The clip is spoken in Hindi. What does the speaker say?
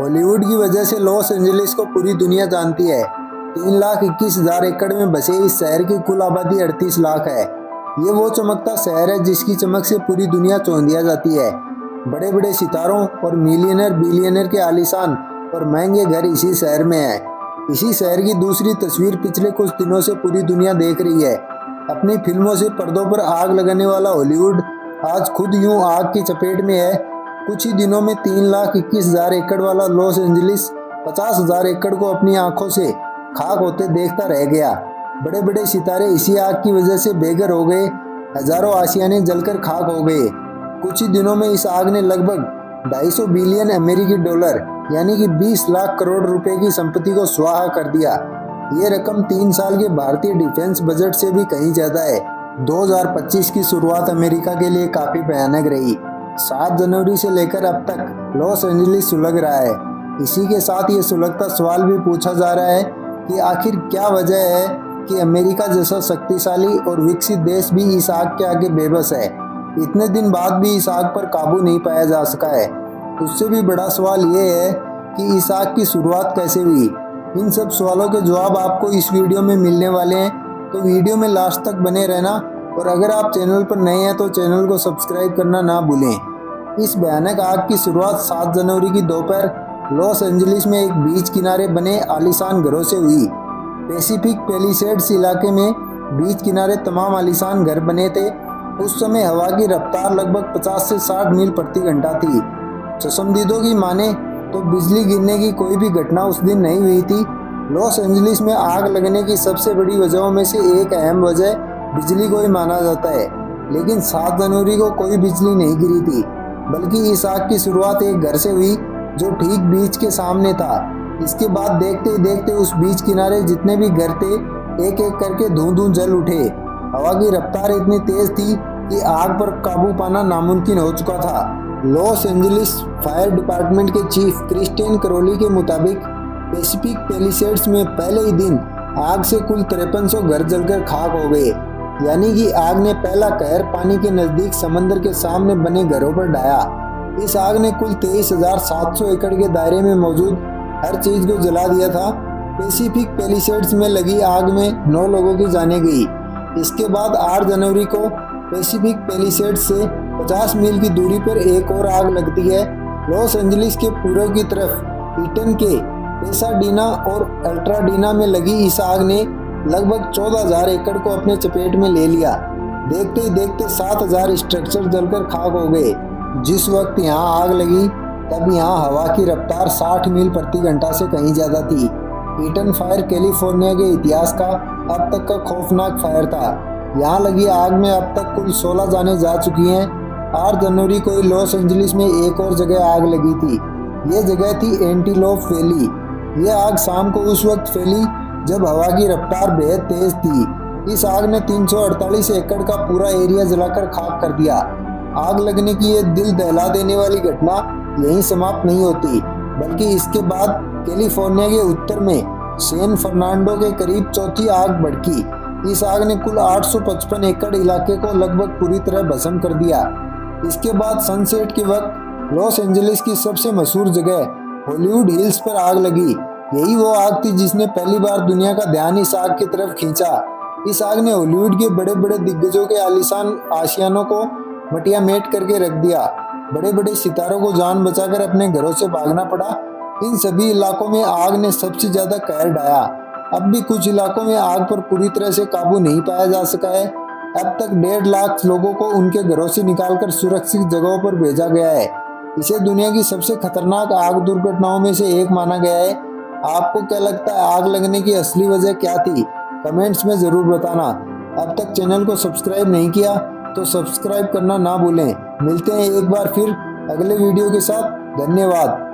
हॉलीवुड की वजह से लॉस एंजलिस को पूरी दुनिया जानती है। 3,21,000 एकड़ में बसे इस शहर की कुल आबादी 38 लाख है। ये वो चमकता शहर है जिसकी चमक से पूरी दुनिया चौंधिया जाती है। बड़े बड़े सितारों और मिलियनर बिलियनर के आलीशान और महंगे घर इसी शहर में है। इसी शहर की दूसरी तस्वीर पिछले कुछ दिनों से पूरी दुनिया देख रही है। अपनी फिल्मों से पर्दों पर आग लगाने वाला हॉलीवुड आज खुद यूं आग की चपेट में है। कुछ ही दिनों में 3,21,000 एकड़ वाला लॉस एंजलिस 50,000 एकड़ को अपनी आंखों से खाक होते देखता रह गया। बड़े बड़े सितारे इसी आग की वजह से बेघर हो गए। हजारों आशियाने जलकर खाक हो गए। कुछ ही दिनों में इस आग ने लगभग 250 बिलियन अमेरिकी डॉलर यानी कि 20 लाख करोड़ रुपए की संपत्ति को स्वाहा कर दिया। ये रकम 3 साल के भारतीय डिफेंस बजट से भी कहीं ज्यादा है। 2025 की शुरुआत अमेरिका के लिए काफी भयानक रही। 7 जनवरी से लेकर अब तक लॉस एंजलिस सुलग रहा है। इसी के साथ ये सुलगता सवाल भी पूछा जा रहा है कि आखिर क्या वजह है कि अमेरिका जैसा शक्तिशाली और विकसित देश भी इस आग के आगे बेबस है। इतने दिन बाद भी इस आग पर काबू नहीं पाया जा सका है। उससे भी बड़ा सवाल ये है कि इस आग की शुरुआत कैसे हुई। इन सब सवालों के जवाब आपको इस वीडियो में मिलने वाले हैं, तो वीडियो में लास्ट तक बने रहना। और अगर आप चैनल पर नए हैं तो चैनल को सब्सक्राइब करना ना भूलें। इस भयानक आग की शुरुआत 7 जनवरी की दोपहर लॉस एंजलिस में एक बीच किनारे बने आलीशान घरों से हुई। पैसिफिक पैलिसेड्स इलाके में बीच किनारे तमाम आलीशान घर बने थे। उस समय हवा की रफ्तार लगभग 50 से 60 मील प्रति घंटा थी। चश्मदीदों की माने तो बिजली गिरने की कोई भी घटना उस दिन नहीं हुई थी। लॉस एंजलिस में आग लगने की सबसे बड़ी वजहों में से एक अहम वजह बिजली को ही माना जाता है। लेकिन 7 जनवरी को कोई बिजली नहीं गिरी थी, बल्कि इस आग की शुरुआत एक घर से हुई जो ठीक बीच के सामने था। इसके बाद देखते ही देखते उस बीच किनारे जितने भी घर थे एक एक करके धूं धूं जल उठे। हवा की रफ्तार इतनी तेज थी कि आग पर काबू पाना नामुमकिन हो चुका था। लॉस एंजलिस फायर डिपार्टमेंट के चीफ क्रिस्टियन करोली के मुताबिक पैसिफिक पैलिसेड्स में पहले ही दिन आग से कुल 5300 घर जलकर खाक हो गए। यानी कि आग ने पहला कहर पानी के नजदीक समंदर के सामने बने घरों पर ढाया। इस आग ने कुल 23,700 एकड़ के दायरे में मौजूद हर चीज को जला दिया था। पैसिफिक पैलिसेड्स में लगी आग में 9 लोगों की जानें गई। इसके बाद 8 जनवरी को पैसिफिक पैलिसेड्स से 50 मील की दूरी पर एक और आग लगती है। लॉस एंजलिस के पूर्व की तरफ ईटन के पेसाडीना और अल्ट्राडीना में लगी इस आग ने लगभग 14,000 एकड़ को अपने चपेट में ले लिया। देखते ही देखते 7,000 स्ट्रक्चर जलकर खाक हो गए। जिस वक्त यहाँ आग लगी तब यहाँ हवा की रफ्तार 60 मील प्रति घंटा से कहीं ज्यादा थी। ईटन फायर कैलिफोर्निया के इतिहास का अब तक का खौफनाक फायर था। यहाँ लगी आग में अब तक कुल 16 जानें जा चुकी हैं। 8 जनवरी को ही लॉस एंजलिस में एक और जगह आग लगी थी। ये जगह थी एंटीलोप वैली। यह आग शाम को उस वक्त फैली जब हवा की रफ्तार बेहद तेज थी। इस आग ने 348 एकड़ का पूरा एरिया जलाकर खाक कर दिया। आग लगने की यह दिल दहला देने वाली घटना यहीं समाप्त नहीं होती, बल्कि इसके बाद कैलिफोर्निया के उत्तर में सैन फर्नांडो के करीब चौथी आग भड़की। इस आग ने कुल 855 एकड़ इलाके को लगभग पूरी तरह भस्म कर दिया। इसके बाद सनसेट के वक्त लॉस एंजलिस की सबसे मशहूर जगह हॉलीवुड हिल्स पर आग लगी। यही वो आग थी जिसने पहली बार दुनिया का ध्यान इस आग की तरफ खींचा। इस आग ने हॉलीवुड के बड़े बड़े दिग्गजों के आलीशान आशियानों को मटिया मेट करके रख दिया। बड़े बड़े सितारों को जान बचाकर अपने घरों से भागना पड़ा। इन सभी इलाकों में आग ने सबसे ज्यादा कहर ढाया। अब भी कुछ इलाकों में आग पर पूरी तरह से काबू नहीं पाया जा सका है। अब तक 1.5 लाख लोगों को उनके घरों से निकालकर सुरक्षित जगहों पर भेजा गया है। इसे दुनिया की सबसे खतरनाक आग दुर्घटनाओं में से एक माना गया है। आपको क्या लगता है आग लगने की असली वजह क्या थी? कमेंट्स में जरूर बताना। अब तक चैनल को सब्सक्राइब नहीं किया तो सब्सक्राइब करना ना भूलें। मिलते हैं एक बार फिर अगले वीडियो के साथ। धन्यवाद।